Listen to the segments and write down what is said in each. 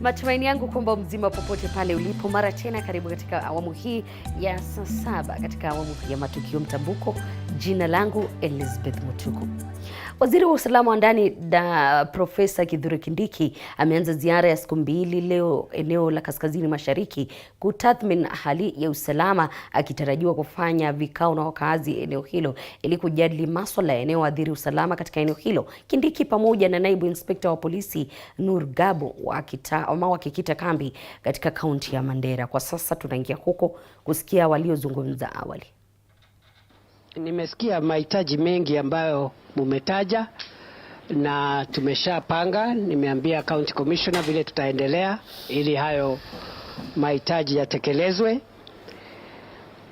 Matumaini yangu kwamba mzima popote pale ulipo. Mara tena karibu katika awamu hii ya saa 7 katika awamu ya Matukio Mtambuko. Jina langu Elizabeth Mutuku. Waziri wa usalama wa ndani Profesa Kithure Kindiki ameanza ziara ya siku 2 leo eneo la kaskazini mashariki kutathmini hali ya usalama, akitarajiwa kufanya vikao na wakazi eneo hilo ili kujadili masuala ya eneo adhiri usalama katika eneo hilo. Kindiki pamoja na naibu inspekta wa polisi Nur Gabo wakikita kambi katika kaunti ya Mandera. Kwa sasa tunaingia huko kusikia waliozungumza awali. Nimesikia mahitaji mengi ambayo mumetaja na tumeshapanga. Nimeambia county commissioner vile tutaendelea ili hayo mahitaji yatekelezwe.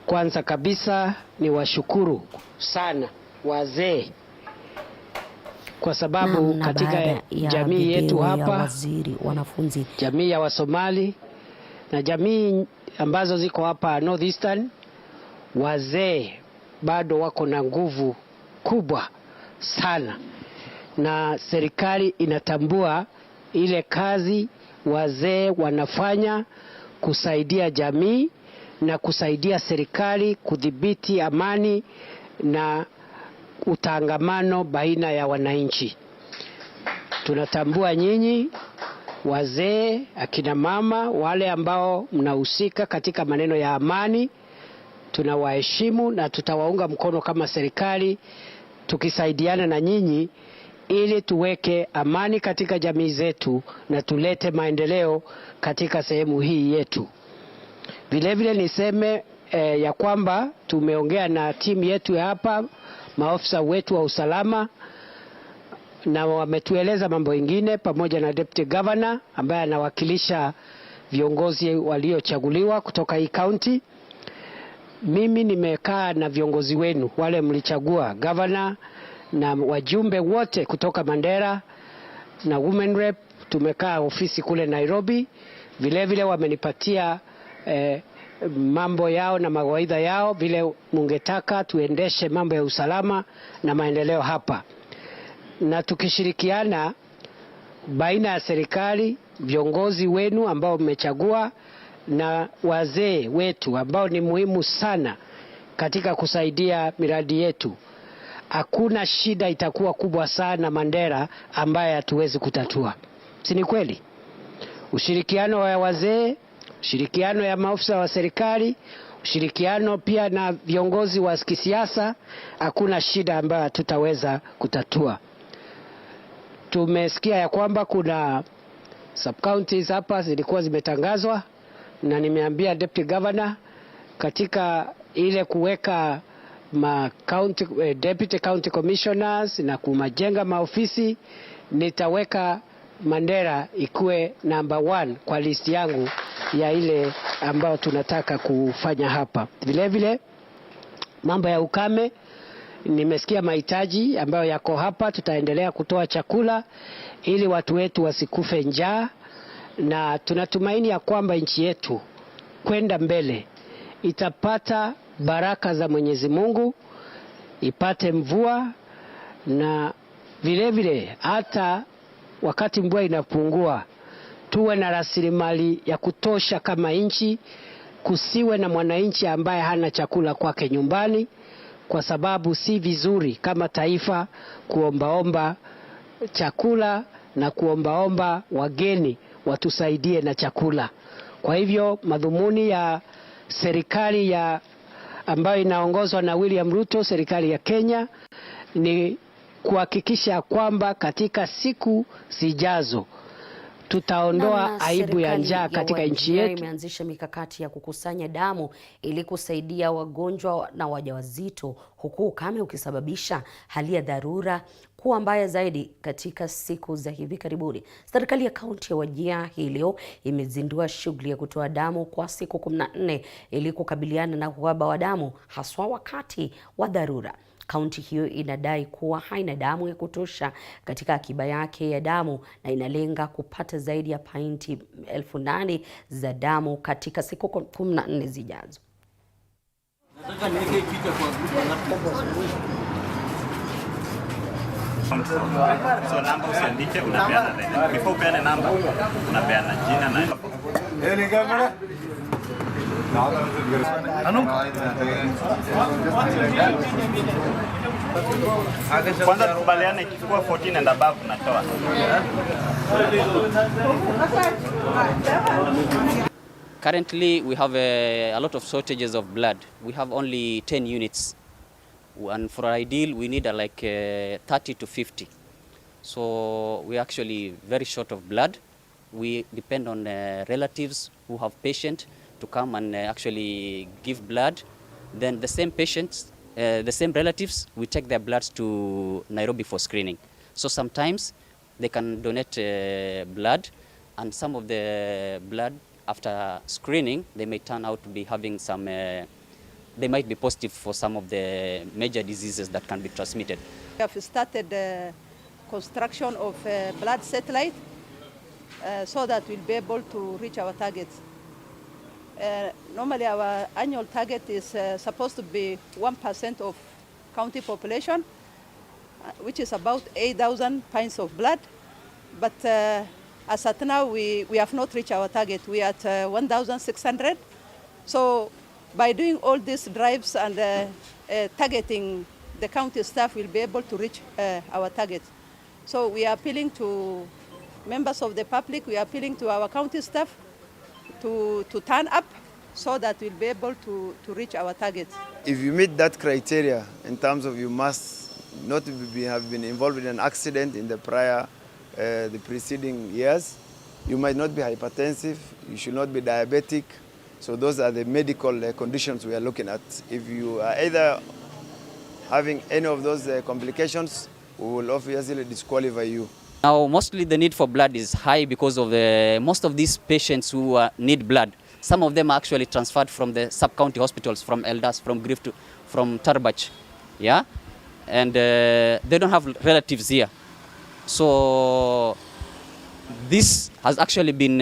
Kwanza kabisa ni washukuru sana wazee, kwa sababu katika jamii yetu hapa, wanafunzi, jamii ya Wasomali na jamii ambazo ziko hapa Northeastern, wazee bado wako na nguvu kubwa sana, na serikali inatambua ile kazi wazee wanafanya kusaidia jamii na kusaidia serikali kudhibiti amani na utangamano baina ya wananchi. Tunatambua nyinyi wazee, akina mama, wale ambao mnahusika katika maneno ya amani. Tunawaheshimu na tutawaunga mkono kama serikali, tukisaidiana na nyinyi ili tuweke amani katika jamii zetu na tulete maendeleo katika sehemu hii yetu. Vile vile niseme ya kwamba tumeongea na timu yetu ya hapa, maofisa wetu wa usalama, na wametueleza mambo mengine, pamoja na deputy governor ambaye anawakilisha viongozi waliochaguliwa kutoka hii county. Mimi nimekaa na viongozi wenu wale mlichagua, governor na wajumbe wote kutoka Mandera na women rep. Tumekaa ofisi kule Nairobi. Vile vile wamenipatia mambo yao na mawaidha yao vile mungetaka tuendeshe mambo ya usalama na maendeleo hapa, na tukishirikiana baina ya serikali, viongozi wenu ambao mmechagua na wazee wetu ambao ni muhimu sana katika kusaidia miradi yetu, hakuna shida itakuwa kubwa sana Mandera ambaye hatuwezi kutatua. Si ni kweli? Ushirikiano wa wazee, ushirikiano ya maofisa wa serikali, ushirikiano pia na viongozi wa kisiasa, hakuna shida ambayo tutaweza kutatua. Tumesikia ya kwamba kuna sub counties hapa zilikuwa zimetangazwa, na nimeambia deputy governor katika ile kuweka deputy county commissioners na kumajenga maofisi, nitaweka Mandera ikuwe number 1 kwa list yangu ya ile ambayo tunataka kufanya hapa. Vile vile mambo ya ukame, nimesikia mahitaji ambayo yako hapa. Tutaendelea kutoa chakula ili watu wetu wasikufe njaa, na tunatumaini ya kwamba nchi yetu kwenda mbele itapata baraka za Mwenyezi Mungu, ipate mvua, na vile vile hata wakati mvua inapungua tuwe na rasilimali ya kutosha kama nchi, kusiwe na mwananchi ambaye hana chakula kwake nyumbani, kwa sababu si vizuri kama taifa kuombaomba chakula na kuombaomba wageni watusaidie na chakula. Kwa hivyo madhumuni ya serikali ambayo inaongozwa na William Ruto, serikali ya Kenya, ni kuhakikisha kwamba katika siku zijazo tutaondoa aibu ya njaa katika nchi yetu. Imeanzisha mikakati ya kukusanya damu ili kusaidia wagonjwa na wajawazito, huku ukame ukisababisha hali ya dharura kuwa mbaya zaidi katika siku za hivi karibuni. Serikali ya kaunti ya Wajir hii leo imezindua shughuli ya kutoa damu kwa siku 14 ili kukabiliana na uhaba wa damu, haswa wakati wa dharura. Kaunti hiyo inadai kuwa haina damu ya kutosha katika akiba yake ya damu na inalenga kupata zaidi ya painti 8,000 za damu katika siku 14 zijazo. So namba usiandike, unapeana neno. Before upeane namba, unapeana jina na kwanza tukubaliane ikifika 14 and above unatoa. Currently, we have a lot of shortages of blood. We have only 10 units. And for ideal, we need like 30 to 50. So we're actually very short of blood. We depend on relatives who have patients to come and actually give blood. Then the same patients, the same relatives, we take their bloods to Nairobi for screening. So sometimes they can donate blood, and some of the blood after screening, they may turn out to be having some, they might be positive for some of the major diseases that can be transmitted. We have started construction of a blood satellite so that we'll be able to reach our targets. Normally our annual target is supposed to be 1% of county population, which is about 8,000 pints of blood. But as at now, we have not reached our target. We are at 1,600. So by doing all these drives and targeting the county staff, we'll be able to reach our target. So we are appealing to members of the public, we are appealing to our county staff to turn up so that we'll be able to reach our targets. If you meet that criteria in terms of you must not have been involved in an accident in the the preceding years, you might not be hypertensive, you should not be diabetic. So those are the medical conditions we are looking at. If you are either having any of those complications, we will obviously disqualify you. Now, mostly the need for blood is high because of most of these patients who need blood. Some of them are actually transferred from the sub-county hospitals, from Eldas, from Grift, from Tarbach, yeah? And they don't have relatives here. So this has actually been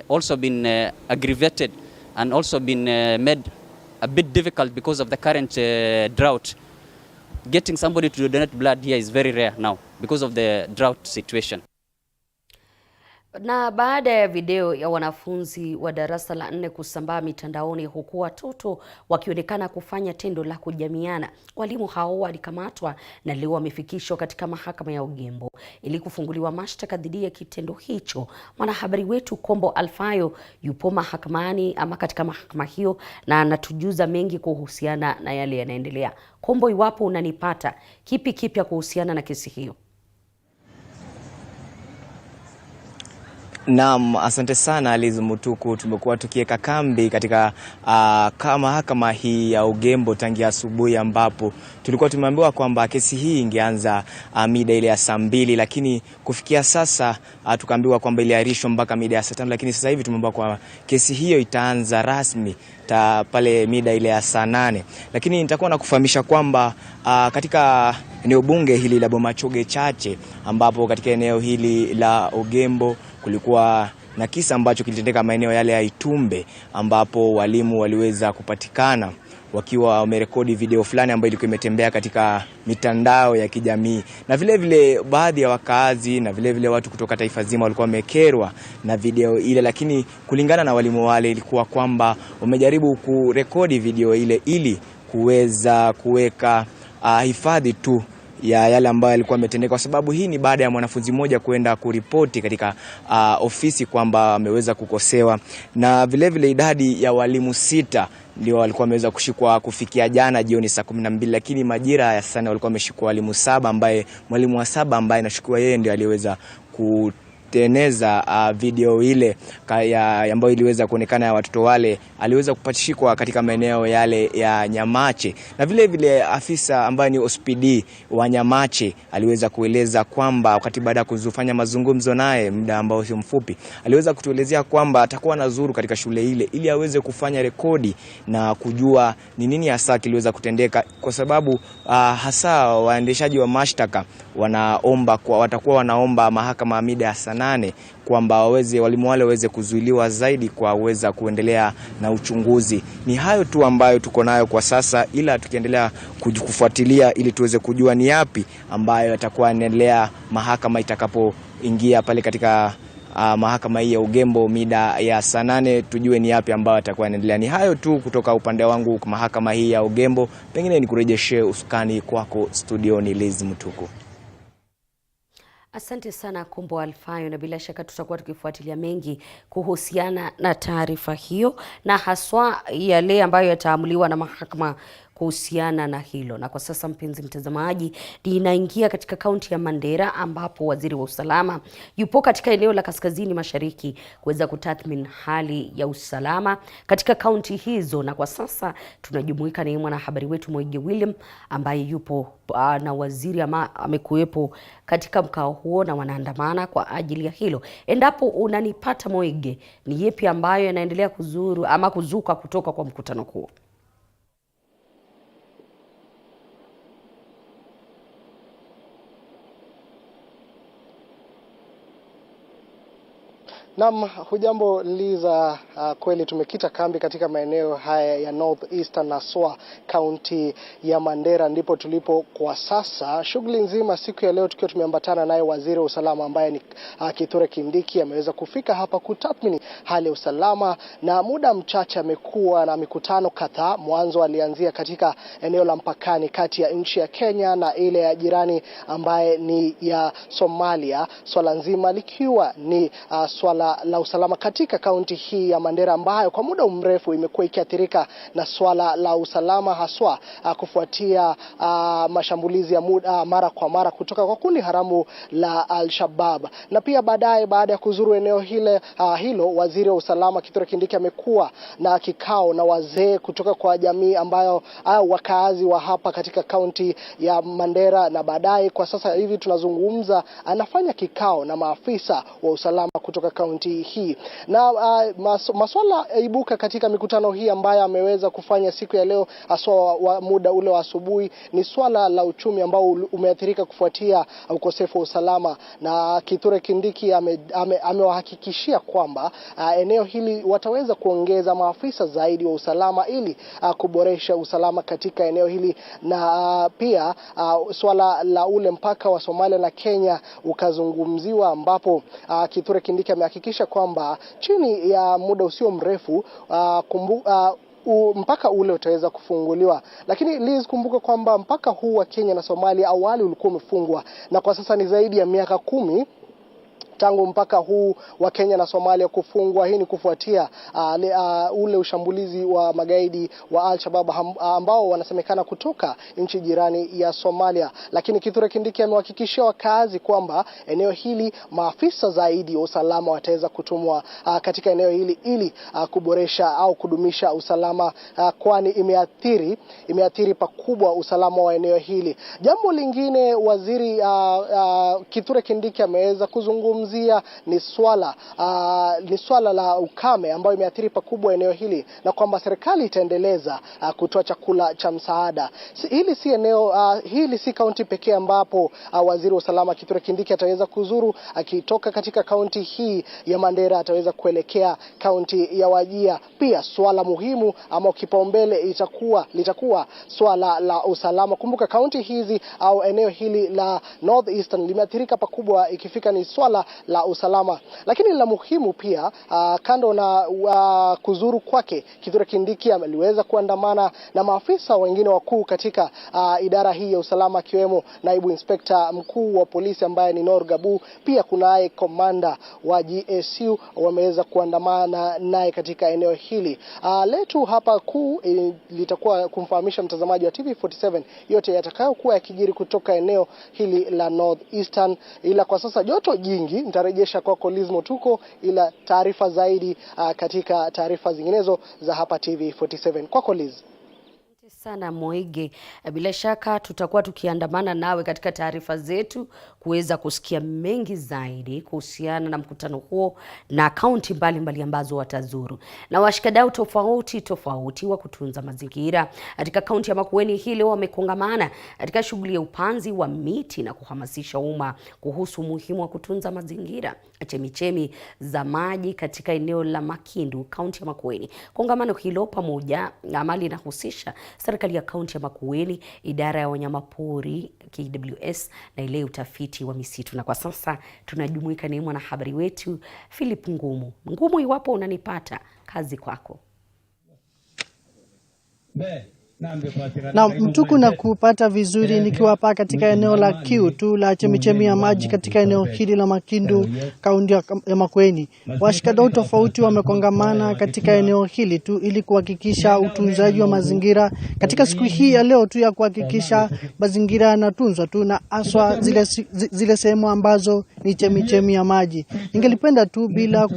also been aggravated and also been made a bit difficult because of the current drought. Getting somebody to donate blood here is very rare now because of the drought situation. Na baada ya video ya wanafunzi wa darasa la 4 kusambaa mitandaoni huku watoto wakionekana kufanya tendo la kujamiana, walimu hao walikamatwa na leo wamefikishwa katika mahakama ya Ugembo ili kufunguliwa mashtaka dhidi ya kitendo hicho. Mwanahabari wetu Kombo Alfayo yupo mahakamani ama katika mahakama hiyo na anatujuza mengi kuhusiana na yale yanaendelea. Kombo, iwapo unanipata, kipi kipya kuhusiana na kesi hiyo? Naam, asante sana Lizu Mutuku. Tumekuwa tukiweka kambi katika mahakama hii ya Ugembo tangia asubuhi, ambapo tulikuwa tumeambiwa kwamba kesi hii ingeanza mida ile ya saa 2, lakini kufikia sasa tukaambiwa kwamba iliahirishwa mpaka mida ya saa 5, lakini sasa hivi tumeambiwa kwamba kesi hiyo itaanza rasmi pale mida ile ya saa 8. Lakini nitakuwa nakufahamisha kwamba katika eneo bunge hili la Bomachoge Chache, ambapo katika eneo hili la Ugembo kulikuwa na kisa ambacho kilitendeka maeneo yale ya Itumbe, ambapo walimu waliweza kupatikana wakiwa wamerekodi video fulani ambayo ilikuwa imetembea katika mitandao ya kijamii, na vile vile baadhi ya wakazi na vile vile watu kutoka taifa zima walikuwa wamekerwa na video ile. Lakini kulingana na walimu wale, ilikuwa kwamba wamejaribu kurekodi video ile ili kuweza kuweka hifadhi tu ya yale ambayo yalikuwa yametendeka, kwa sababu hii ni baada ya mwanafunzi mmoja kwenda kuripoti katika ofisi kwamba ameweza kukosewa. Na vile vile idadi ya walimu 6 ndio walikuwa wameweza kushikwa kufikia jana jioni saa 12, lakini majira ya sana walikuwa wameshikwa walimu 7, ambaye mwalimu wa 7 ambaye anashukiwa yeye ndio aliweza kuteneza video ile ambayo iliweza kuonekana ya watoto wale, aliweza kupatishikwa katika maeneo yale ya Nyamache. Na vile vile afisa ambaye ni OSPD wa Nyamache aliweza kueleza kwamba wakati baada ya kufanya mazungumzo naye muda ambao sio mfupi, aliweza kutuelezea kwamba atakuwa anazuru katika shule ile ili aweze kufanya rekodi na kujua ni nini hasa kiliweza kutendeka, kwa sababu hasa waendeshaji wa mashtaka watakuwa wanaomba mahakama mida ya saa nane kwamba walimu wale waweze kuzuiliwa zaidi kwa uweza kuendelea na uchunguzi. Ni hayo tu ambayo tuko nayo kwa sasa, ila tukiendelea kufuatilia ili tuweze kujua ni yapi ambayo yatakuwa yanaendelea mahakama itakapoingia pale katika mahakama hii ya Ugembo mida ya saa 8, tujue ni yapi ambayo atakuwa yanaendelea. Ni hayo tu kutoka upande wangu kwa mahakama hii ya Ugembo. Pengine nikurejeshe usukani kwako studioni Liz Mutuku. Asante sana Kumbo Alfayo, na bila shaka tutakuwa tukifuatilia mengi kuhusiana na taarifa hiyo na haswa yale ambayo yataamuliwa na mahakama kuhusiana na hilo. Na kwa sasa, mpenzi mtazamaji, ninaingia katika kaunti ya Mandera ambapo waziri wa usalama yupo katika eneo la kaskazini mashariki kuweza kutathmini hali ya usalama katika kaunti hizo. Na kwa sasa tunajumuika na mwanahabari wetu Moige William ambaye yupo na waziri amekuwepo katika mkao huo na wanaandamana kwa ajili ya hilo. Endapo unanipata Moige, ni yepi ambayo yanaendelea kuzuru ama kuzuka kutoka kwa mkutano huo? Naam, hujambo Liza. Kweli tumekita kambi katika maeneo haya ya North Eastern na Soa County ya Mandera, ndipo tulipo kwa sasa. Shughuli nzima siku ya leo tukiwa tumeambatana naye waziri wa usalama ambaye ni Kithure Kindiki. Ameweza kufika hapa kutathmini hali ya usalama, na muda mchache amekuwa na mikutano kadhaa. Mwanzo alianzia katika eneo la mpakani kati ya nchi ya Kenya na ile ya jirani ambaye ni ya Somalia, swala nzima likiwa ni swala la usalama katika kaunti hii ya Mandera ambayo kwa muda mrefu imekuwa ikiathirika na swala la usalama, haswa kufuatia mashambulizi ya mara kwa mara kutoka kwa kundi haramu la Al-Shabaab. Na pia baada ya kuzuru eneo hilo, waziri wa usalama Kithure Kindiki amekuwa na kikao na wazee kutoka kwa jamii ambayo wakaazi wa hapa katika kaunti ya Mandera, na baadaye kwa sasa hivi tunazungumza anafanya kikao na maafisa wa usalama kutoka kaunti hii. Na masuala ibuka katika mikutano hii ambayo ameweza kufanya siku ya leo, haswa wa muda ule wa asubuhi, ni swala la uchumi ambao umeathirika kufuatia ukosefu wa usalama. Na Kithure Kindiki amewahakikishia kwamba eneo hili wataweza kuongeza maafisa zaidi wa usalama ili kuboresha usalama katika eneo hili. Na pia swala la ule mpaka wa Somalia na Kenya ukazungumziwa, ambapo Kithure Kindiki amehakikisha kwamba chini ya muda usio mrefu mpaka ule utaweza kufunguliwa. Lakini Liz, kumbuka kwamba mpaka huu wa Kenya na Somalia awali ulikuwa umefungwa, na kwa sasa ni zaidi ya miaka 10 tangu mpaka huu wa Kenya na Somalia kufungwa. Hii ni kufuatia ule ushambulizi wa magaidi wa Al-Shabaab ambao wanasemekana kutoka nchi jirani ya Somalia. Lakini Kithure Kindiki amewahakikishia wakazi kwamba eneo hili maafisa zaidi wa usalama wataweza kutumwa katika eneo hili ili kuboresha au kudumisha usalama, kwani imeathiri pakubwa usalama wa eneo hili. Jambo lingine waziri Kithure Kindiki ameweza kuzungumzia ni swala la ukame ambayo imeathiri pakubwa eneo hili, na kwamba serikali itaendeleza kutoa chakula cha msaada. Hili si kaunti pekee ambapo waziri wa usalama Kithure Kindiki ataweza kuzuru. Akitoka katika kaunti hii ya Mandera ataweza kuelekea kaunti ya Wajir. Pia swala muhimu ama kipaumbele litakuwa swala la usalama. Kumbuka kaunti hizi au eneo hili la North Eastern limeathirika pakubwa ikifika ni swala la usalama. Lakini la muhimu pia, kando na kuzuru kwake, Kithure Kindiki aliweza kuandamana na maafisa wengine wakuu katika idara hii ya usalama, akiwemo naibu inspekta mkuu wa polisi ambaye ni Nor Gabu. Pia kunaye komanda wa GSU wameweza kuandamana naye katika eneo hili. Letu hapa kuu litakuwa kumfahamisha mtazamaji wa TV47 yote yatakayokuwa yakijiri kutoka eneo hili la North Eastern. Ila kwa sasa joto jingi, nitarejesha kwako Liz Mutuku, ila taarifa zaidi katika taarifa zinginezo za hapa TV47. Kwako Liz. sana Moige. Bila shaka tutakuwa tukiandamana nawe katika taarifa zetu kuweza kusikia mengi zaidi kuhusiana na mkutano huo na kaunti mbalimbali ambazo watazuru na washikadau tofauti wa kutunza mazingira katika kaunti ya Makueni. Hii leo wamekongamana katika shughuli ya upanzi wa miti na kuhamasisha umma kuhusu umuhimu wa kutunza mazingira, chemichemi za maji katika eneo la Makindu, kaunti ya Makueni. Kongamano hilo pamoja na mali inahusisha serikali ya kaunti ya Makueni, idara ya wanyamapori KWS na ile utafiti wa misitu. Na kwa sasa tunajumuika na mwanahabari wetu Philip Ngumu, iwapo unanipata, kazi kwako. Na Mtuku na kupata vizuri nikiwa hapa katika eneo la kiu tu la chemichemi ya maji katika eneo hili la Makindu, kaunti ya Makueni. Washikadau tofauti wamekongamana katika eneo hili tu ili kuhakikisha utunzaji wa mazingira katika siku hii ya leo tu ya kuhakikisha mazingira yanatunzwa tu, na aswa zile sehemu ambazo ni chemichemi ya maji. Ningelipenda tu bila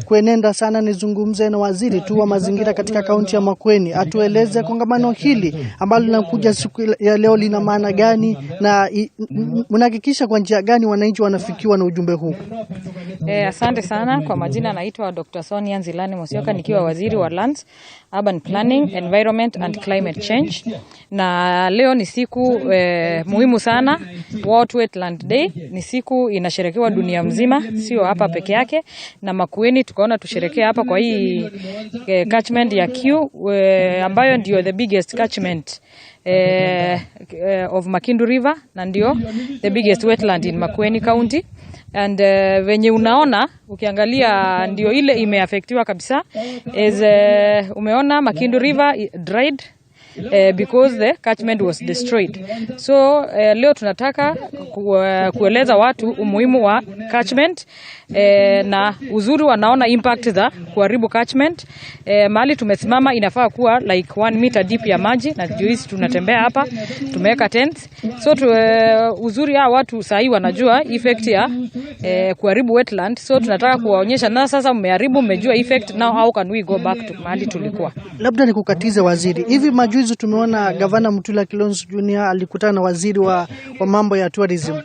kuenenda sana nizungumze na waziri tu wa mazingira katika kaunti ya Makueni atueleze kongamano hili ambalo linakuja siku ya leo lina maana gani na mnahakikisha kwa njia gani wananchi wanafikiwa na ujumbe huu. Asante sana. Kwa majina naitwa Dr. Sonia Nzilani Musyoka, nikiwa waziri wa Lands, Urban Planning, Environment and Climate Change. Na leo ni siku muhimu sana, World Wetland Day. Ni siku inasherekewa dunia mzima, sio hapa peke yake. Na Makueni tukaona tusherekea hapa kwa hii catchment ya Q ambayo ndio the biggest catchment of Makindu River, na ndio the biggest wetland in Makueni County. And venye unaona ukiangalia ndio ile imeaffectiwa kabisa, umeona Makindu River dried because the catchment was destroyed. So leo tunataka kueleza watu umuhimu wa catchment na uzuri wanaona impact za kuharibu catchment. Mahali tumesimama inafaa kuwa like 1 meter deep ya maji, na juisi tunatembea hapa, tumeweka tents. So uzuri ya watu sahi wanajua effect ya kuharibu wetland. So tunataka kuwaonyesha na sasa mmeharibu, mmejua effect, now how can we go back to mahali tulikuwa. Labda nikukatize waziri, hivi majuzi tumeona Gavana Mutula Kilonzo Junior alikutana na waziri wa mambo ya tourism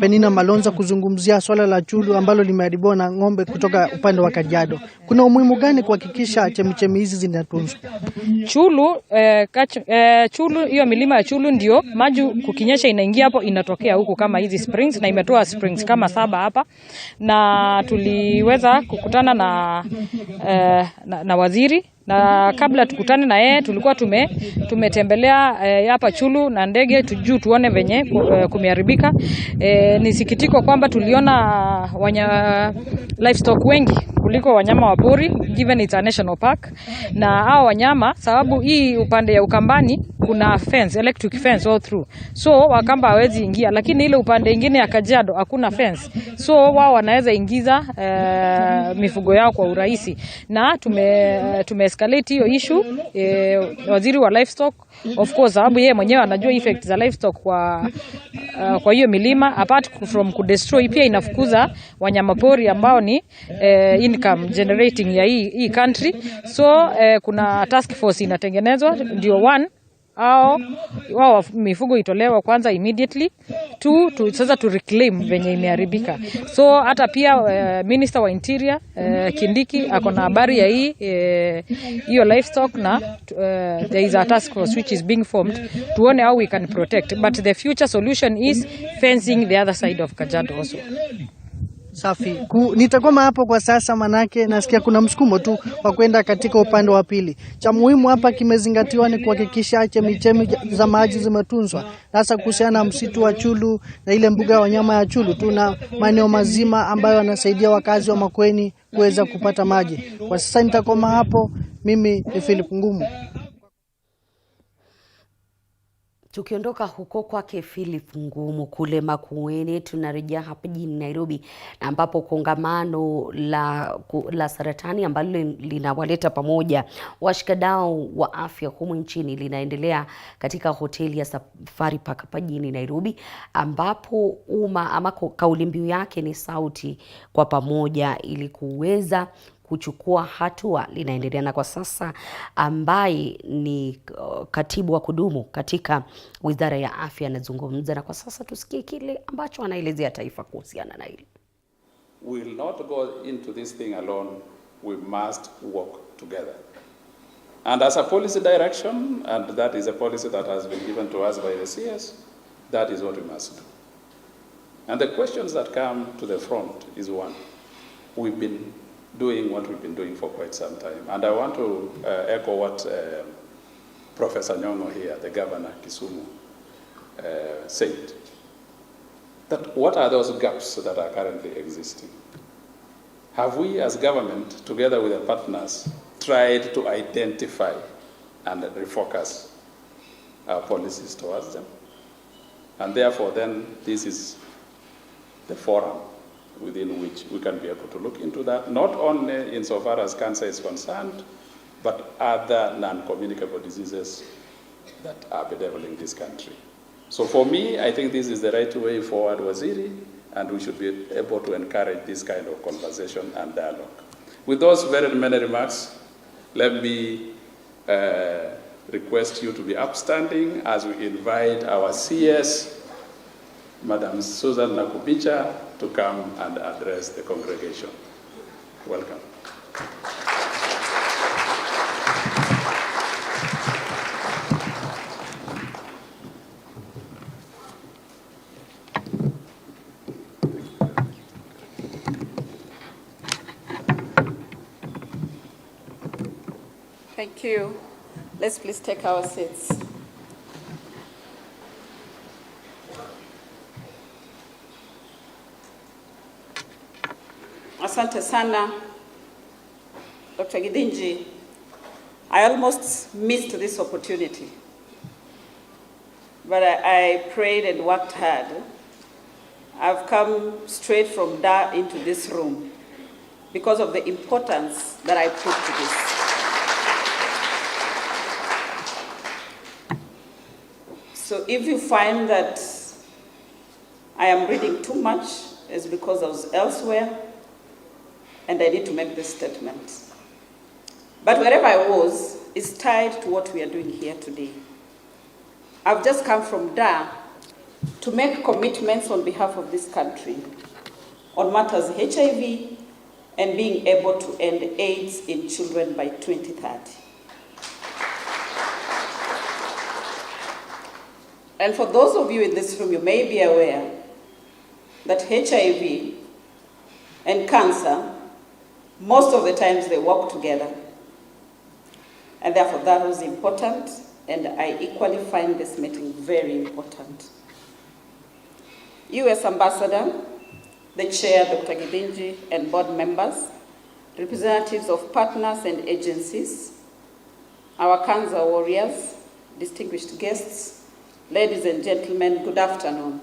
Penina Malonza kuzungumzia swala la chulu ambalo limeharibiwa na ng'ombe kutoka upande wa Kajiado. Kuna umuhimu gani kuhakikisha chemichemi hizi zinatunzwa? Chulu hiyo milima ya chulu ndio maji kukinyesha inaingia hapo, inatokea huku kama hizi springs, na imetoa springs kama 7 hapa. Na tuliweza kukutana na waziri, na kabla tukutane na yeye tulikuwa tumetembelea hapa chulu na ndege juu tuone venye kumeharibika. Ni sikitiko kwamba tuliona livestock wengi kuliko wanyama wa pori, given it's a national park. Na hao wanyama, sababu hii upande ya Ukambani kuna fence, electric fence all through, so Wakamba hawezi ingia, lakini ile upande mwingine ya Kajiado hakuna fence, so wao wanaweza ingiza mifugo yao kwa urahisi. Na tumeescalate hiyo issue waziri wa livestock, of course, sababu yeye mwenyewe anajua effect za livestock kwa hiyo milima. Apart from kudestroy, pia inafukuza wanyama pori ambao ni income generating ya hii country. So kuna task force inatengenezwa, ndio wao mifugo itolewa kwanza immediately, sasa to reclaim venye imeharibika. So hata pia Minister wa Interior Kindiki akona habari ya hiyo livestock, na there is a task force which is being formed tuone how we can protect, but the future solution is fencing the other side of Kajiado also. Safi. Nitakoma hapo kwa sasa, manake nasikia kuna msukumo tu wa kwenda katika upande wa pili. Cha muhimu hapa kimezingatiwa ni kuhakikisha chemichemi za maji zimetunzwa. Sasa kuhusiana na msitu wa Chulu na ile mbuga ya wanyama ya Chulu, tuna maeneo mazima ambayo yanasaidia wakazi wa Makueni kuweza kupata maji. Kwa sasa nitakoma hapo. Mimi ni Philip Ngumu. Tukiondoka huko kwake Philip Ngumu kule Makueni, tunarejea hapa jijini Nairobi, ambapo kongamano la saratani ambalo linawaleta pamoja washikadau wa afya humu nchini linaendelea katika hoteli ya Safari Park hapa jijini Nairobi, ambapo kauli mbiu yake ni sauti kwa pamoja, ili kuweza kuchukua hatua linaendelea, na kwa sasa ambaye ni katibu wa kudumu katika Wizara ya Afya anazungumza, na kwa sasa tusikie kile ambacho anaelezea taifa kuhusiana na hili. We will not go into this thing alone. We must work together. And as a policy direction, and that is a policy that has been given to us by the CS, that is what we must do. And the questions that come to the front is one. We've been doing what we've been doing for quite some time. And I want to echo what Professor Nyong'o here, the governor Kisumu, said. That what are those gaps that are currently existing? Have we as government, together with the partners, tried to identify and refocus our policies towards them? And therefore then this is the forum within which we can be able to look into that, not only insofar as cancer is concerned, but other non-communicable diseases that are bedeviling this country. So for me, I think this is the right way forward, Waziri, and we should be able to encourage this kind of conversation and dialogue. With those very many remarks, let me request you to be upstanding as we invite our CS, Madam Susan Nakubicha, to come and address the congregation. Welcome. Thank you. Let's please take our seats. Asante sana, Dr. Gidinji. I almost missed this opportunity, but I prayed and worked hard. I've come straight from Dar into this room because of the importance that I put to this. So if you find that I am reading too much, it's because I was elsewhere and I need to make this statement. But wherever I was is tied to what we are doing here today. I've just come from Dar to make commitments on behalf of this country on matters HIV and being able to end AIDS in children by 2030. And for those of you in this room, you may be aware that HIV and cancer, most of the times they work together. And therefore that was important, and I equally find this meeting very important. US Ambassador, the Chair, Dr. Gidinji, and board members, representatives of partners and agencies, our cancer warriors, distinguished guests, ladies and gentlemen, good afternoon.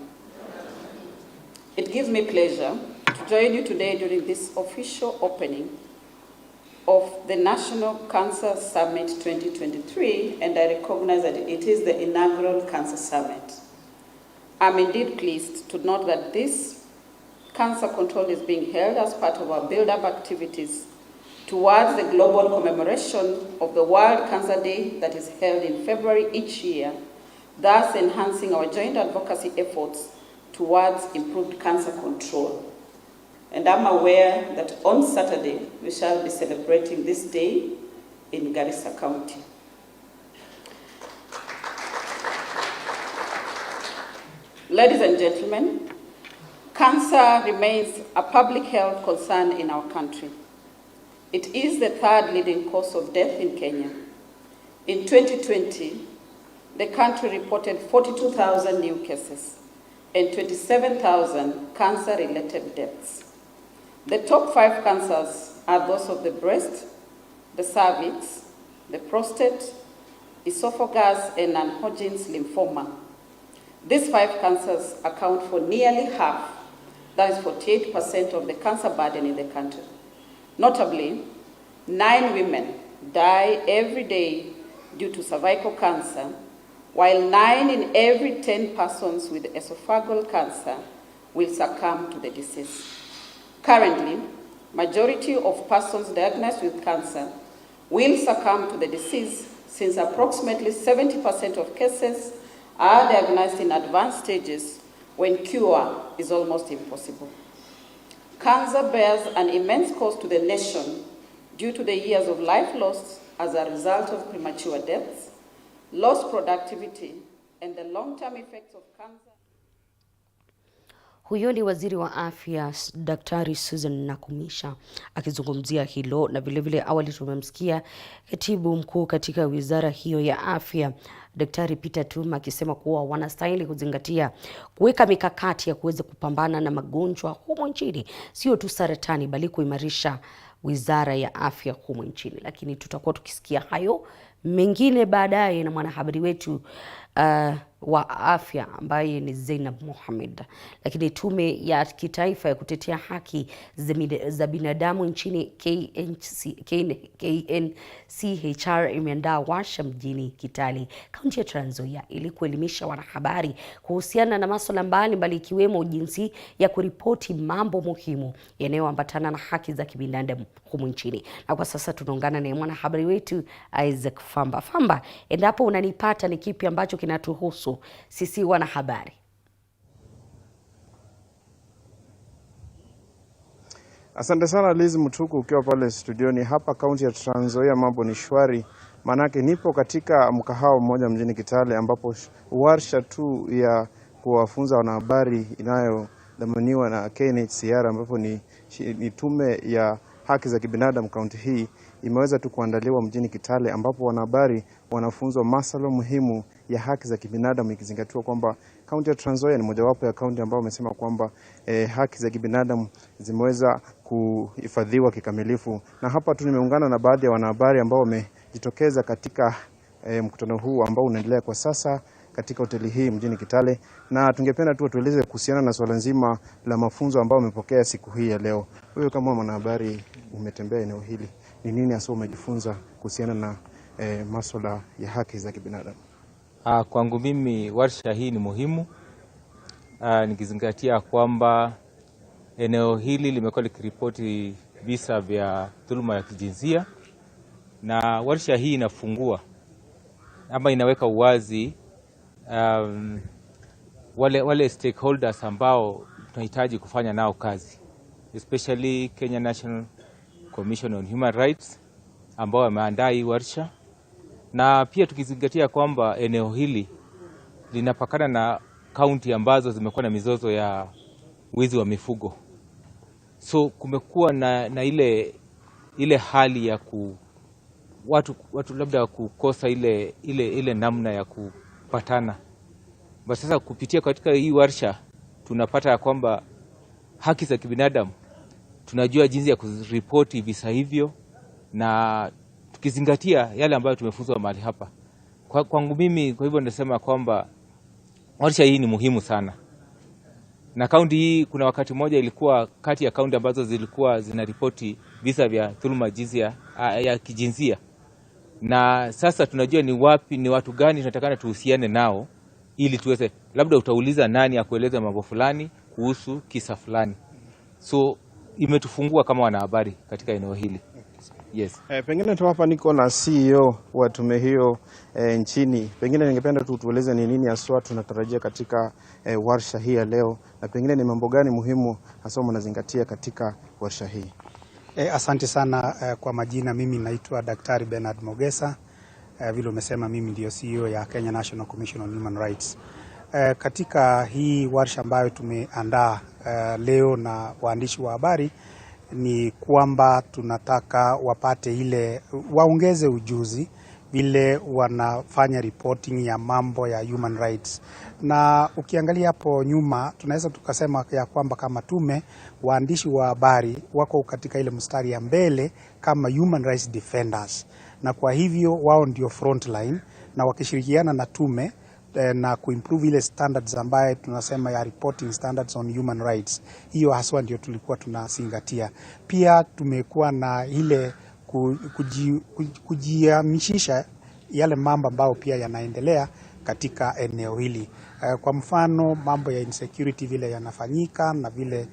It gives me pleasure to join you today during this official opening of the National Cancer Summit 2023, and I recognize that it is the inaugural Cancer Summit. I'm indeed pleased to note that this cancer control is being held as part of our build-up activities towards the global commemoration of the World Cancer Day that is held in February each year, thus enhancing our joint advocacy efforts towards improved cancer control. And I'm aware that on Saturday, we shall be celebrating this day in Garissa County. Ladies and gentlemen, cancer remains a public health concern in our country. It is the third leading cause of death in Kenya. In 2020, the country reported 42,000 new cases and 27,000 cancer-related deaths. The top 5 cancers are those of the breast, the cervix, the prostate, esophagus, and non-Hodgkin's lymphoma. These 5 cancers account for nearly half, that is 48% of the cancer burden in the country. Notably, 9 women die every day due to cervical cancer, while 9 in every 10 persons with esophageal cancer will succumb to the disease. Currently, majority of persons diagnosed with cancer will succumb to the disease, since approximately 70% of cases are diagnosed in advanced stages when cure is almost impossible. Cancer bears an immense cost to the nation due to the years of life lost as a result of premature deaths, lost productivity, and the long-term effects of cancer. Huyo ni waziri wa afya Daktari Susan Nakumisha akizungumzia hilo, na vile awali tumemsikia katibu mkuu katika wizara hiyo ya afya Daktari Peter Tuma akisema kuwa wanastahili kuzingatia kuweka mikakati ya kuweza kupambana na magonjwa humu nchini, sio tu saratani bali kuimarisha wizara ya afya humu nchini. Lakini tutakuwa tukisikia hayo mengine baadaye na mwanahabari wetu wa afya ambaye ni Zainab Mohamed. Lakini tume ya kitaifa ya kutetea haki za binadamu nchini KNCHR imeandaa warsha mjini Kitale, kaunti ya Trans Nzoia, ili kuelimisha wanahabari kuhusiana na masuala mbalimbali ikiwemo jinsi ya kuripoti mambo muhimu yanayoambatana na haki za kibinadamu humu nchini. Na kwa sasa tunaungana na mwanahabari wetu Isaac Famba. Famba, endapo unanipata, ni kipi ambacho kinatuhusu sisi wanahabari? Asante sana Liz Mutuku ukiwa pale studioni. Hapa kaunti ya Trans Nzoia mambo ni shwari, manake nipo katika mkahawa mmoja mjini Kitale ambapo warsha tu ya kuwafunza wanahabari inayodhaminiwa na KNCHR ambapo ni tume ya haki za kibinadamu kaunti hii imeweza tu kuandaliwa mjini Kitale, ambapo wanahabari wanafunzwa masuala muhimu ya haki za kibinadamu, ikizingatiwa kwamba kaunti ya Trans Nzoia ni mojawapo ya kaunti ambao wamesema kwamba haki za kibinadamu zimeweza kuhifadhiwa kikamilifu. Na hapa tu nimeungana na baadhi ya wanahabari ambao wamejitokeza katika mkutano huu ambao unaendelea kwa sasa katika hoteli hii mjini Kitale, na tungependa tu tueleze kuhusiana na swala nzima la mafunzo ambao umepokea siku hii ya leo. Wewe kama mwanahabari umetembea eneo hili, ni nini hasa umejifunza kuhusiana na masuala ya haki za kibinadamu? Kwangu mimi warsha hii ni muhimu, nikizingatia kwamba eneo hili limekuwa likiripoti visa vya dhuluma ya kijinsia, na warsha hii inafungua ama inaweka uwazi wale stakeholders ambao tunahitaji kufanya nao kazi, especially Kenya National Commission on Human Rights ambao wameandaa hii warsha, na pia tukizingatia kwamba eneo hili linapakana na kaunti ambazo zimekuwa na mizozo ya wizi wa mifugo. So kumekuwa na ile hali ya watu labda kukosa ile namna ya kupatana. Basi sasa kupitia katika hii warsha tunapata ya kwamba haki za kibinadamu, tunajua jinsi ya kuripoti visa hivyo, na tukizingatia yale ambayo tumefunzwa mahali hapa. Kwangu mimi, kwa hivyo nasema kwamba warsha hii ni muhimu sana. Na kaunti hii kuna wakati mmoja ilikuwa kati ya kaunti ambazo zilikuwa zinaripoti visa vya dhuluma ya kijinsia. Na sasa tunajua ni watu gani tunatakana tuhusiane nao ili tuweze, labda utauliza nani ya kueleza mambo fulani kuhusu kisa fulani. So imetufungua kama wanahabari katika eneo hili. Yes. Pengine tu hapa niko na CEO wa tume hiyo nchini. Pengine ningependa tu tueleze ni nini haswa tunatarajia katika warsha hii ya leo, na pengine ni mambo gani muhimu hasa mnazingatia katika warsha hii. Asante sana kwa majina. Mimi naitwa Daktari Bernard Mogesa. Vile umesema, mimi ndio CEO ya Kenya National Commission on Human Rights. Katika hii warsha ambayo tumeandaa leo na waandishi wa habari, ni kwamba tunataka waongeze ujuzi vile wanafanya reporting ya mambo ya human rights. Na ukiangalia hapo nyuma, tunaweza tukasema ya kwamba kama tume, waandishi wa habari wako katika ile mstari ya mbele kama human rights defenders, na kwa hivyo wao ndio front line, na wakishirikiana na tume na kuimprove ile standards ambaye tunasema ya reporting standards on human rights. Hiyo haswa ndio tulikuwa tunazingatia. Pia tumekuwa na ile kujiamishisha yale mambo ambayo pia yanaendelea katika eneo hili. Kwa mfano mambo ya insecurity vile yanafanyika, na vile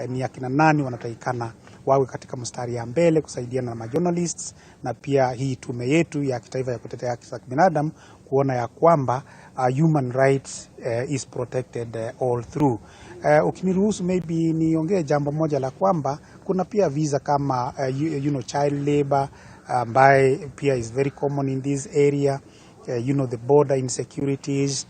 ni akina nani wanatakikana wawe katika mstari ya mbele kusaidiana na majournalists na pia hii tume yetu ya kitaifa ya kutetea haki za binadamu kuona ya kwamba human rights is protected all through. Ukiniruhusu maybe niongee jambo moja la kwamba kuna pia visa kama child labor ambaye pia is very common in this area, the border insecurities,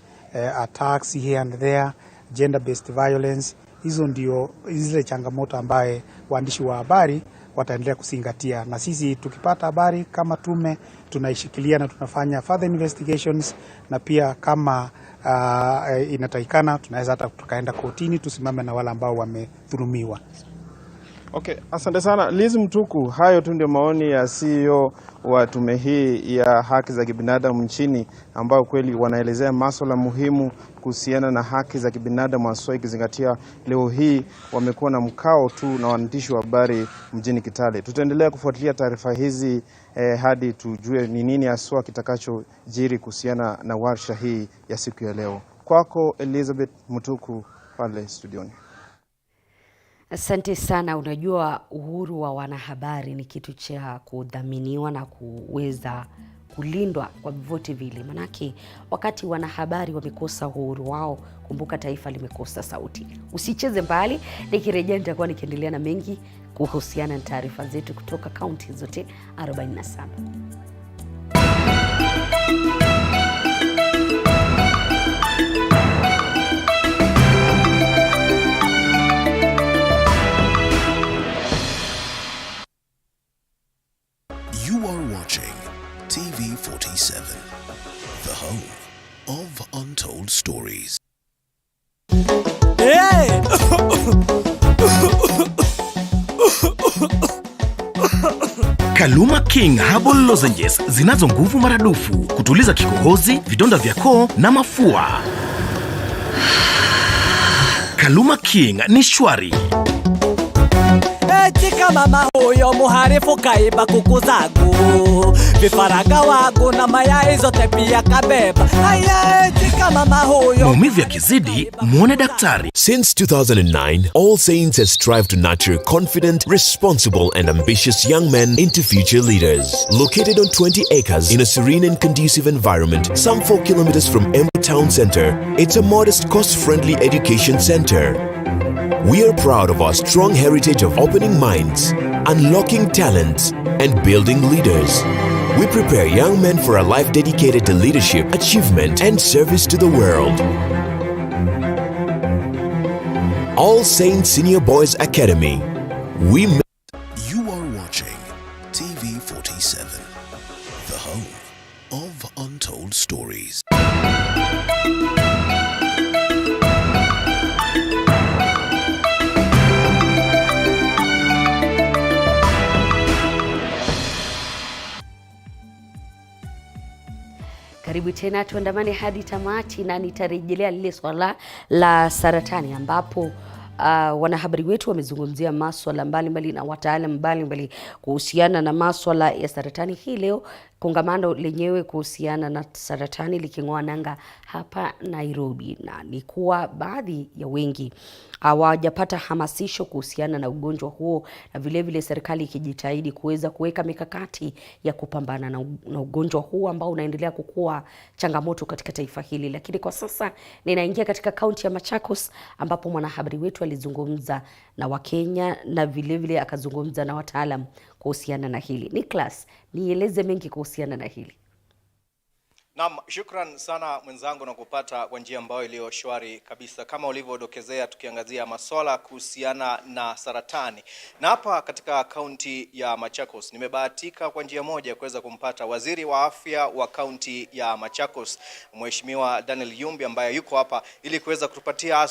attacks here and there, gender based violence. Hizo ndio zile changamoto ambaye waandishi wa habari wataendelea kuzingatia, na sisi tukipata habari kama tume tunaishikilia na tunafanya further investigations, na pia kama inatakikana tunaweza hata tukaenda kotini tusimame na wale ambao wamedhulumiwa. Okay, asante sana Liz Mutuku. Hayo tu ndio maoni ya CEO wa tume hii ya haki za kibinadamu nchini, ambao kweli wanaelezea masuala muhimu kuhusiana na haki za kibinadamu, hasa ikizingatia leo hii wamekuwa na mkao tu na waandishi wa habari mjini Kitale. Tutaendelea kufuatilia taarifa hizi hadi tujue ni nini hasa kitakachojiri kuhusiana na warsha hii ya siku ya leo. Kwako Elizabeth Mutuku pale studioni. Asante sana. Unajua, uhuru wa wanahabari ni kitu cha kudhaminiwa na kuweza kulindwa kwa vyovyote vile. Manake wakati wanahabari wamekosa uhuru wao, kumbuka taifa limekosa sauti. Usicheze mbali, nikirejea nitakuwa nikiendelea na mengi kuhusiana na taarifa zetu kutoka kaunti zote 47. You are watching TV47, the home of untold stories. Hey! Kaluma King Herbal Lozenges zinazo nguvu maradufu kutuliza kikohozi, vidonda vya koo na mafua. Kaluma King ni shwari. Chika mama huyo muharifu kaiba kuku zangu, vifaranga wangu na mayai zote pia kabeba. Haya, chika mama huyo. Maumivu yakizidi, muone daktari. Since 2009, All Saints has strived to nurture confident, responsible and ambitious young men into future leaders. Located on 20 acres in a serene and conducive environment, some 4 kilometers from Embu Town Center, it's a modest, cost-friendly education center. We are proud of our strong heritage of opening minds, unlocking talents, and building leaders. We prepare young men for a life dedicated to leadership, achievement, and service to the world. All Saints Senior Boys Academy. You are watching TV47, the home of untold stories. Karibu tena, tuandamane hadi tamati na nitarejelea lile swala la saratani ambapo wanahabari wetu wamezungumzia masuala mbalimbali na wataalamu mbalimbali kuhusiana na masuala ya saratani. Hii leo kongamano lenyewe kuhusiana na saratani liking'oa nanga hapa Nairobi, na ni kuwa baadhi ya wengi hawajapata hamasisho kuhusiana na ugonjwa huo, na vile vile serikali ikijitahidi kuweza kuweka mikakati ya kupambana na ugonjwa huo ambao unaendelea kukua changamoto katika taifa hili. Lakini kwa sasa ninaingia katika kaunti ya Machakos ambapo mwanahabari wetu alizungumza na Wakenya na vile vile akazungumza na wataalamu kuhusiana na hili. Nicholas, nieleze mengi kuhusiana na hili. Naam, shukran sana mwenzangu na kupata kwa njia ambayo iliyo shwari kabisa. Kama ulivyodokezea, tukiangazia masuala kuhusiana na saratani. Na hapa katika kaunti ya Machakos nimebahatika kwa njia moja kuweza kumpata waziri wa afya wa kaunti ya Machakos, Mheshimiwa Daniel Yumbi, ambaye yuko hapa ili kuweza kutupatia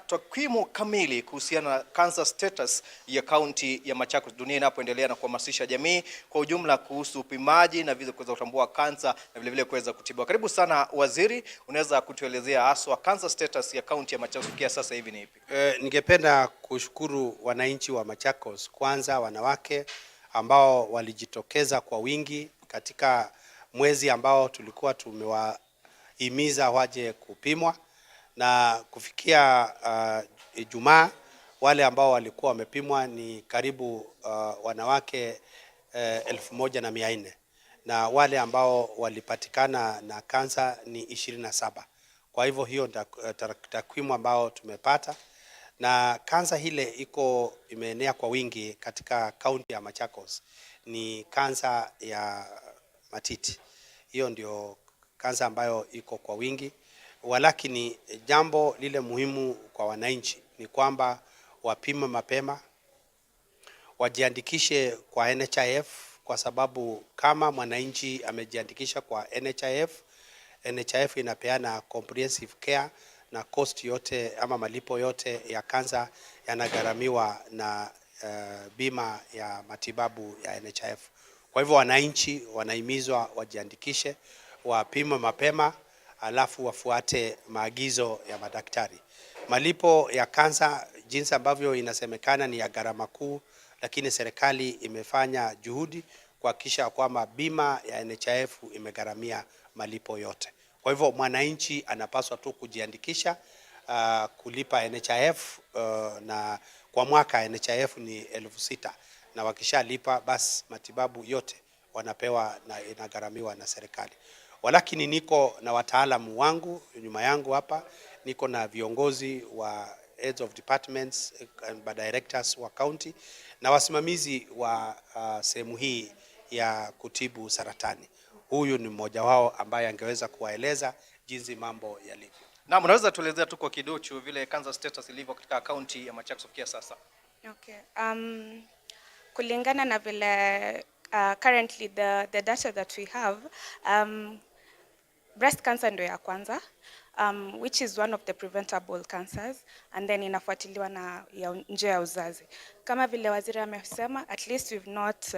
takwimu kamili kuhusiana na cancer status ya kaunti ya Machakos, dunia inapoendelea na kuhamasisha jamii kwa ujumla kuhusu upimaji na vile kuweza kutambua kansa na vile vile kuweza kutibu. Karibu sana waziri, unaweza kutuelezea haswa cancer status ya kaunti ya Machakos kwa sasa hivi ni ipi? Ningependa kushukuru wananchi wa Machakos, kwanza wanawake ambao walijitokeza kwa wingi katika mwezi ambao tulikuwa tumewahimiza waje kupimwa, na kufikia Ijumaa wale ambao walikuwa wamepimwa ni karibu wanawake 1400 na wale ambao walipatikana na kansa ni 27. Kwa hivyo hiyo takwimu ambao tumepata, na kansa ile imeenea kwa wingi katika kaunti ya Machakos ni kansa ya matiti. Hiyo ndio kansa ambayo iko kwa wingi, walakini jambo lile muhimu kwa wananchi ni kwamba wapime mapema, wajiandikishe kwa NHIF, kwa sababu kama mwananchi amejiandikisha kwa NHIF inapeana comprehensive care na cost yote ama malipo yote ya kansa yanagharamiwa na bima ya matibabu ya NHIF. Kwa hivyo wananchi wanahimizwa wajiandikishe, wapime mapema, alafu wafuate maagizo ya madaktari. Malipo ya kansa jinsi ambavyo inasemekana ni ya gharama kuu, lakini serikali imefanya juhudi kuhakikisha kwamba bima ya NHIF imegharamia malipo yote. Kwa hivyo mwananchi anapaswa tu kujiandikisha kulipa NHIF, na kwa mwaka NHIF ni 6,000, na wakishalipa basi matibabu yote wanapewa na inagharamiwa na serikali. Walakini niko na wataalamu wangu nyuma yangu hapa, niko na viongozi wa heads of departments and directors wa county na wasimamizi wa sehemu hii ya kutibu saratani. Huyu ni mmoja wao ambaye angeweza kuwaeleza jinsi mambo yalivyo. Na unaweza tuelezea tu kwa kidogo vile cancer status ilivyo katika county ya Machakos kufikia sasa? Okay. Kulingana na vile currently the data that we have, breast cancer ndio ya kwanza, which is one of the preventable cancers, and then inafuatiliwa na njia ya uzazi. Kama vile waziri amesema, at least we've not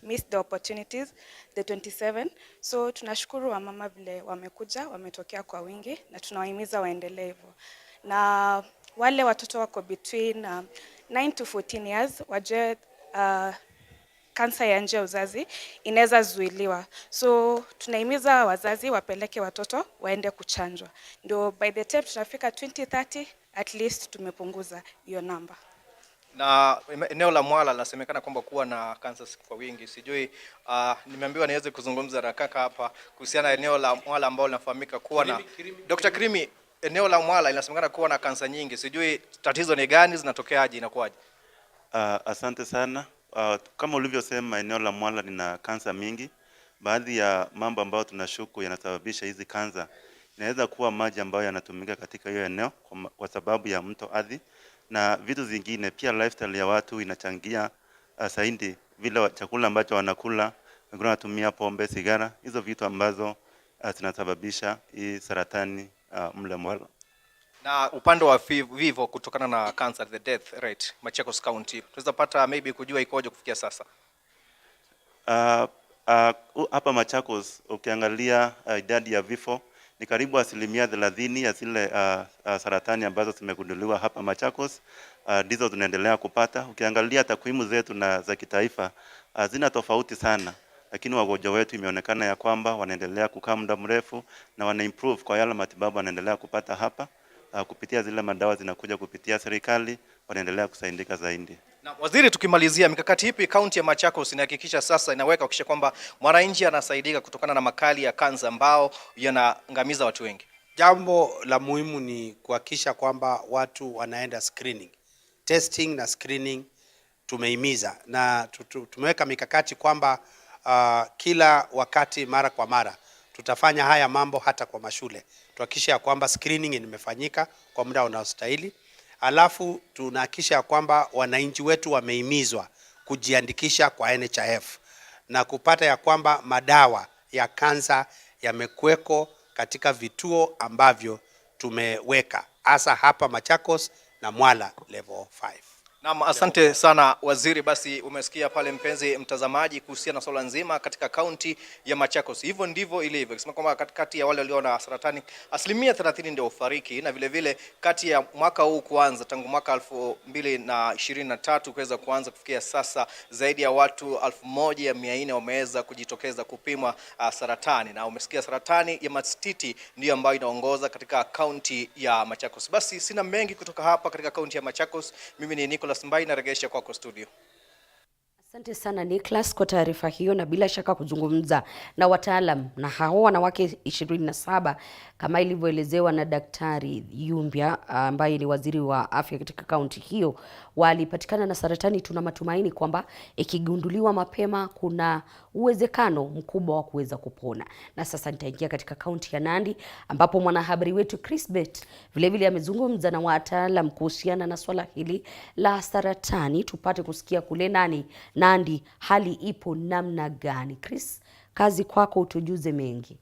missed the opportunities, the 27. So tunashukuru wamama vile wamekuja, wametokea kwa wingi, na tunawahimiza waendelee hivyo. Na wale watoto wako between 9 to 14 years, wajue kansa ya njia ya uzazi inaweza zuiliwa. So tunahimiza wazazi wapeleke watoto waende kuchanjwa. Ndio by the time tunafika 2030 at least tumepunguza hiyo namba. Na eneo la Mwala linasemekana kwamba kuwa na kansa kwa wingi. Sijui nimeambiwa niweze kuzungumza na kaka hapa kuhusiana na eneo la Mwala ambao linafahamika kuwa na Dr. Krimi, eneo la Mwala linasemekana kuwa na kansa nyingi. Sijui tatizo ni gani, zinatokeaje, inakuwaje? Asante sana. Kama ulivyosema, eneo la Mwala lina kansa mingi. Baadhi ya mambo ambayo tunashuku yanasababisha hizi kansa inaweza kuwa maji ambayo yanatumika katika hiyo eneo kwa sababu ya mto ardhi, na vitu zingine pia lifestyle ya watu inachangia zaidi, vile chakula ambacho wanakula, wengine wanatumia pombe, sigara, hizo vitu ambazo zinasababisha hii saratani mle Mwala. Na upande wa vivo kutokana na cancer, the death rate Machakos County, tunaweza pata maybe kujua ikoje kufikia sasa? Hapa Machakos ukiangalia idadi ya vifo ni karibu 30% ya zile saratani ambazo zimegunduliwa hapa Machakos, ndizo tunaendelea kupata. Ukiangalia takwimu zetu na za kitaifa zina tofauti sana, lakini wagonjwa wetu imeonekana ya kwamba wanaendelea kukaa muda mrefu na wana improve kwa yale matibabu wanaendelea kupata hapa. Kupitia zile madawa zinakuja kupitia serikali, wanaendelea kusaidika zaidi. Na waziri, tukimalizia, mikakati ipi kaunti ya Machakos inahakikisha sasa inaweka kuhakikisha kwamba mwananchi anasaidika kutokana na makali ya kansa ambao yanaangamiza watu wengi? Jambo la muhimu ni kuhakikisha kwamba watu wanaenda screening. Testing na screening tumeimiza, na tumeweka mikakati kwamba kila wakati, mara kwa mara, tutafanya haya mambo hata kwa mashule. Tuhakikisha kwamba screening imefanyika kwa muda unaostahili. Alafu tunahakikisha kwamba wananchi wetu wamehimizwa kujiandikisha kwa NHIF na kupata ya kwamba madawa ya kansa yamekuweko katika vituo ambavyo tumeweka, hasa hapa Machakos na Mwala level 5. Naam, asante sana waziri. Basi umesikia pale mpenzi mtazamaji kuhusiana na swala nzima katika kaunti ya Machakos. Hivyo ndivyo ilivyo. Kisema kwamba kati ya wale walio na saratani 30% ndio ufariki, na vile vile kati ya mwaka huu kuanza tangu mwaka 2023 kuweza kuanza kufikia sasa zaidi ya watu 1400 wameweza kujitokeza kupimwa saratani, na umesikia saratani ya matiti ndio ambayo inaongoza katika kaunti ya Machakos. Basi sina mengi kutoka hapa katika kaunti ya Machakos. Mimi ni Nicholas Mbai, naregesha kwako studio. Asante sana Nicholas kwa taarifa hiyo, na bila shaka kuzungumza na wataalam na hao wanawake 27 kama ilivyoelezewa na Daktari Yumbia ambaye ni waziri wa afya katika kaunti hiyo, walipatikana na saratani. Tuna matumaini kwamba ikigunduliwa mapema kuna uwezekano mkubwa wa kuweza kupona. Na sasa nitaingia katika kaunti ya Nandi ambapo mwanahabari wetu Chrisbet vile amezungumza na wataalam kuhusiana na swala hili la saratani, tupate kusikia kule Nandi hali ipo namna gani. Chris, kazi kwako, utujuze mengi.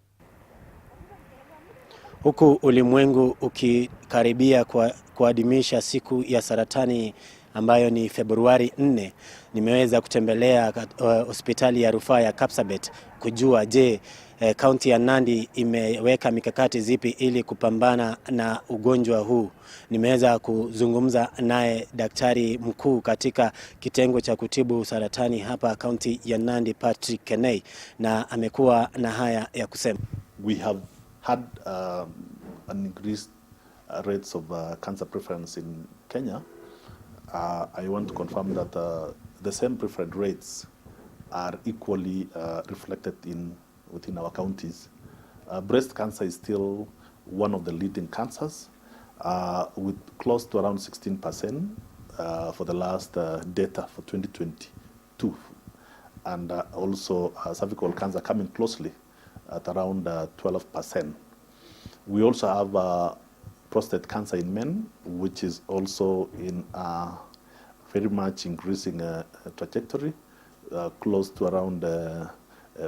Huku ulimwengu ukikaribia kuadhimisha siku ya saratani ambayo ni Februari 4, nimeweza kutembelea hospitali ya rufaa ya Kapsabet kujua kaunti ya Nandi imeweka mikakati zipi ili kupambana na ugonjwa huu. Nimeweza kuzungumza naye daktari mkuu katika kitengo cha kutibu saratani hapa kaunti ya Nandi, Patrick Kenei, na amekuwa na haya ya kusema. We have had an increased rates of cancer prevalence in Kenya. I want to confirm that the same preferred rates are equally reflected within our counties. Breast cancer is still one of the leading cancers, with close to around 16% for the last data for 2022, and also cervical cancer coming closely at around 12%. We also have prostate cancer in men, which is also in a very much increasing trajectory, close to around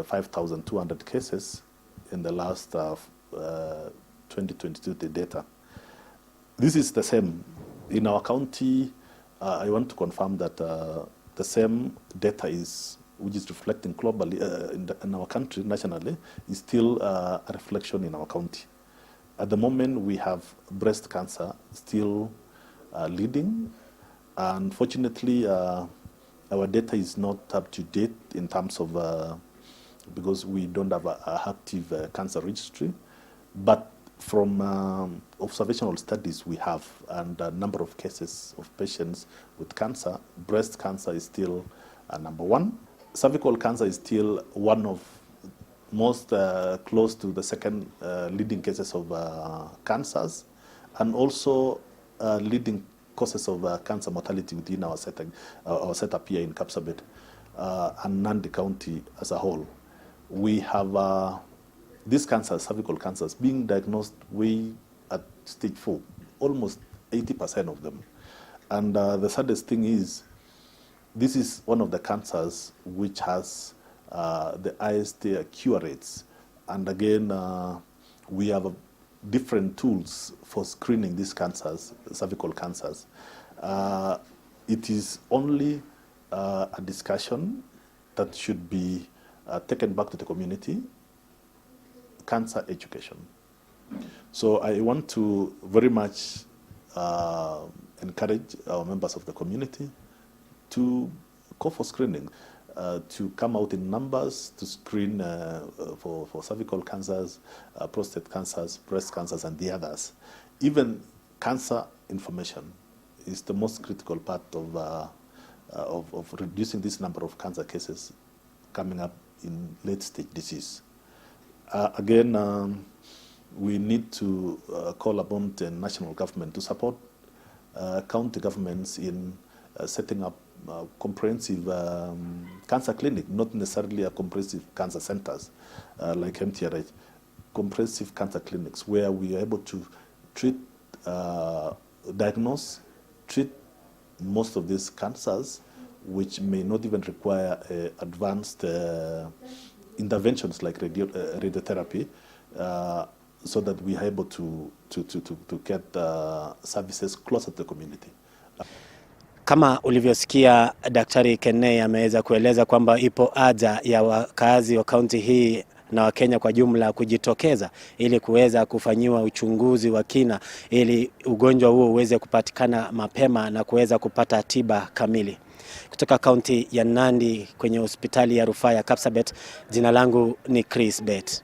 5,200 cases in the last 2022 data. This is the same in our county. I want to confirm that the same data which is reflecting globally in our country nationally, is still a reflection in our county. At the moment, we have breast cancer still leading. Unfortunately, our data is not up to date in terms of, because we don't have an active cancer registry. But from observational studies we have, and a number of cases of patients with cancer, breast cancer is still number one. Cervical cancer is still one of most close to the second leading cases of cancers, and also leading causes of cancer mortality within our setup here in Kapsabet and Nandi County as a whole. We have these cancers, cervical cancers, being diagnosed way at stage 4, almost 80% of them. And the saddest thing is, this is one of the cancers which has the highest cure rates. And again, we have different tools for screening these cancers, cervical cancers. It is only a discussion that should be taken back to the community, cancer education. So I want to very much encourage our members of the community to go for screening, to come out in numbers to screen for cervical cancers, prostate cancers, breast cancers, and the others. Even cancer information is the most critical part of reducing this number of cancer cases coming up in late-stage disease. Again, we need to call upon the national government to support county governments in setting up comprehensive cancer clinic, not necessarily a comprehensive cancer centers like MTRH, comprehensive cancer clinics where we are able to treat, diagnose, treat most of these cancers, which may not even require advanced interventions like radiotherapy, so that we are able to get services closer to the community. Kama ulivyosikia Daktari Kenei ameweza kueleza kwamba ipo haja ya wakazi wa kaunti hii na Wakenya kwa jumla kujitokeza ili kuweza kufanyiwa uchunguzi wa kina ili ugonjwa huo uweze kupatikana mapema na kuweza kupata tiba kamili. Kutoka kaunti ya Nandi kwenye hospitali ya rufaa ya Kapsabet, jina langu ni Chris Bet.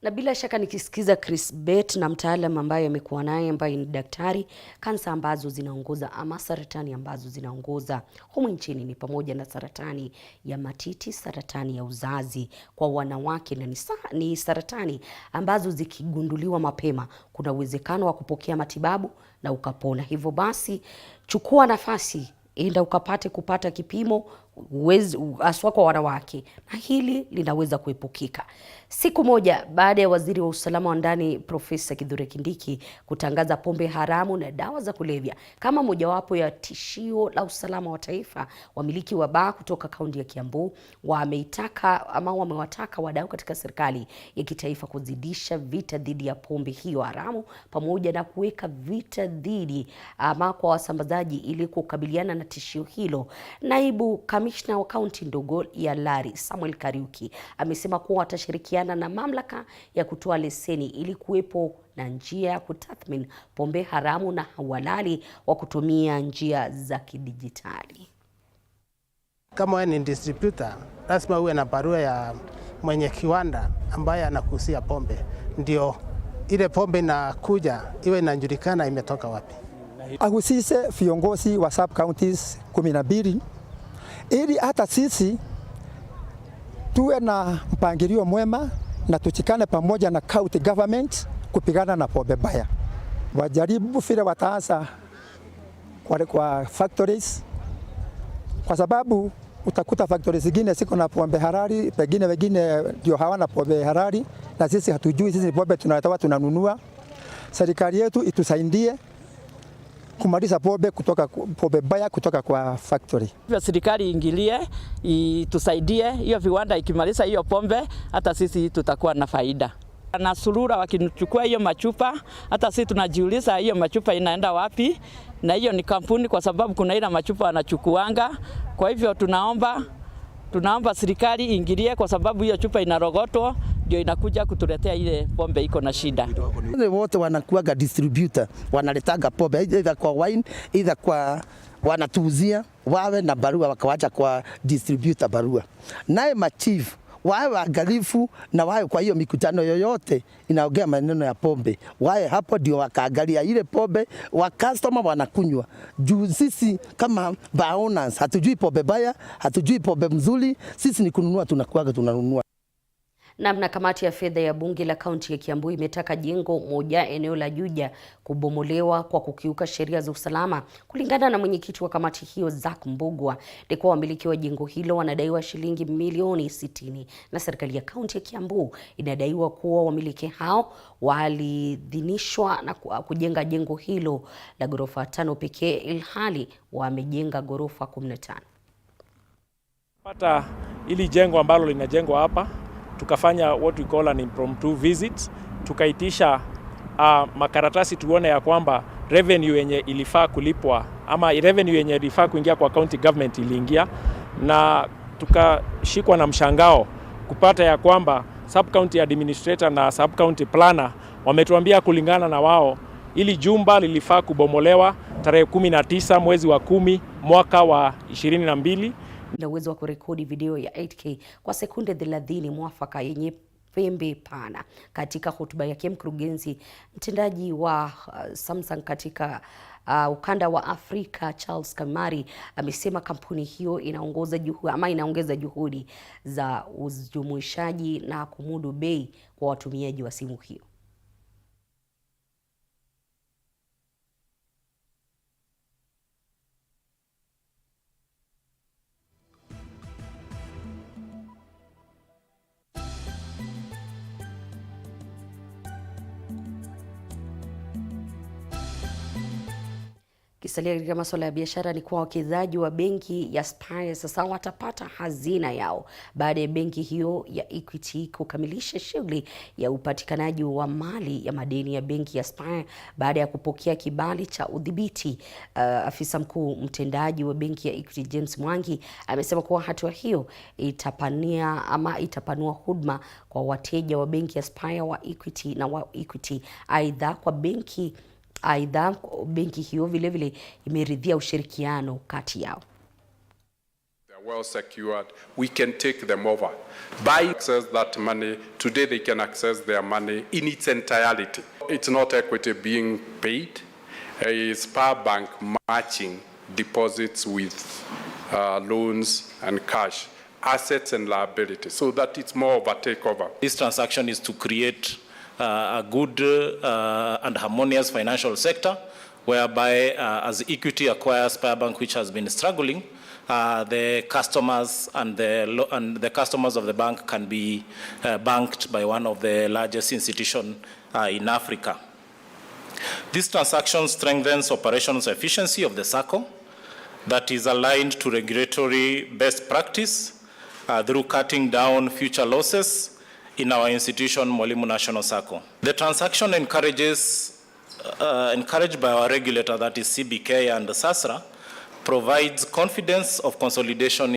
Na bila shaka nikisikiza Chris Bet na mtaalamu ambaye amekuwa naye ambaye ni daktari, kansa ambazo zinaongoza ama saratani ambazo zinaongoza humu nchini ni pamoja na saratani ya matiti, saratani ya uzazi kwa wanawake, na ni saratani ambazo zikigunduliwa mapema kuna uwezekano wa kupokea matibabu na ukapona. Hivyo basi chukua nafasi, enda ukapate kupata kipimo haswa kwa wanawake, na hili linaweza kuepukika. Siku moja baada ya waziri wa usalama wa ndani Profesa Kithure Kindiki kutangaza pombe haramu na dawa za kulevya kama mojawapo ya tishio la usalama wa taifa, wamiliki wa baa kutoka kaunti ya Kiambu wamewataka wadau katika serikali ya kitaifa kuzidisha vita dhidi ya pombe hiyo haramu pamoja na kuweka vita dhidi kwa wasambazaji ili kukabiliana na tishio hilo. Naibu kamishna wa kaunti ndogo ya Lari Samuel Kariuki amesema kuwa watashirikiana na mamlaka ya kutoa leseni ili kuwepo na njia ya kutathmini pombe haramu na halali wa kutumia njia za kidijitali. Kama wewe ni distributor, lazima uwe na barua ya mwenye kiwanda ambaye anakuuzia pombe, ndio ile pombe inakuja iwe inajulikana imetoka wapi. Agusise viongozi wa sub counties 12 ili hata sisi tuwe na mpangilio mwema na tuchikane pamoja na county government kupigana na pombe baya. Wajaribu vile wataanza kwa factories, kwa sababu utakuta factories zingine ziko na pombe halali, pengine wengine ndio hawana pombe halali, na sisi hatujui. Sisi ni pombe tunatoa tunanunua. Serikali yetu itusaidie kumaliza pombe baya kutoka kwa factory. Serikali ingilie, itusaidie hiyo viwanda, ikimaliza hiyo pombe hata sisi tutakuwa na faida. Na surura wakichukua hiyo machupa, hata sisi tunajiuliza hiyo machupa inaenda wapi, na hiyo ni kampuni, kwa sababu kuna ile machupa wanachukuanga. Kwa hivyo tunaomba serikali ingilie, kwa sababu hiyo chupa inarogotwa ndio inakuja kutuletea ile pombe iko na shida. Wote wanakuaga distributor, wanaletaga pombe either kwa wine, either kwa wanatuuzia, wawe na barua wakawacha kwa distributor barua. Naye machief wawe waangalifu na wawe kwa hiyo mikutano yoyote inaongea maneno ya pombe, wawe hapo ndio wakaangalia ile pombe wa customer wanakunywa. Juu sisi kama bar owners hatujui pombe baya, hatujui pombe mzuri, sisi ni kununua, tunanunua. Na kamati ya fedha ya bunge la kaunti ya Kiambu imetaka jengo moja eneo la Juja kubomolewa kwa kukiuka sheria za usalama. Kulingana na mwenyekiti wa kamati hiyo Zack Mbugua, ndiko wamiliki wa jengo hilo wanadaiwa shilingi milioni 60, na serikali ya kaunti ya Kiambu inadaiwa kuwa wamiliki hao walidhinishwa na kujenga jengo hilo la ghorofa 5 pekee ilhali wamejenga ghorofa 15. Pata ili jengo ambalo linajengwa hapa, tukafanya what we call an impromptu visit, tukaitisha makaratasi tuone ya kwamba revenue yenye ilifaa kulipwa ama revenue yenye ilifaa kuingia kwa county government iliingia, na tukashikwa na mshangao kupata ya kwamba sub county administrator na sub county planner wametuambia kulingana na wao ili jumba lilifaa kubomolewa tarehe 19 mwezi wa 10 mwaka wa 22. Na uwezo wa kurekodi video ya 8K kwa sekunde 30 mwafaka yenye pembe pana. Katika hotuba yake, mkurugenzi mtendaji wa Samsung katika ukanda wa Afrika Charles Kamari amesema kampuni hiyo inaongeza juhudi za ujumuishaji na kumudu bei kwa watumiaji wa simu hiyo. Tukisalia katika masuala ya biashara, ni kuwa wawekezaji wa benki ya Spire sasa watapata hazina yao baada ya benki hiyo ya Equity kukamilisha shughuli ya upatikanaji wa mali ya madeni ya benki ya Spire baada ya kupokea kibali cha udhibiti. Afisa mkuu mtendaji wa benki ya Equity James Mwangi amesema kuwa hatua hiyo itapanua huduma kwa wateja wa benki ya Spire wa Equity na wa Equity. Aidha benki hiyo vile vile imeridhia ushirikiano kati yao. They are well secured. We can take them over. By access that money, today they can access their money in its entirety. It's not Equity being paid. It's Power Bank matching deposits with loans and cash, assets and liabilities, so that it's more of a takeover. This transaction is to create a good and harmonious financial sector, whereby as Equity acquires Spire Bank, which has been struggling, the customers and the customers of the bank can be banked by one of the largest institutions in Africa. This transaction strengthens operations efficiency of the SACCO that is aligned to regulatory best practice through cutting down future losses in our institution, Mwalimu National SACCO. The transaction encouraged by our regulator, that is CBK and SASRA, provides confidence of consolidation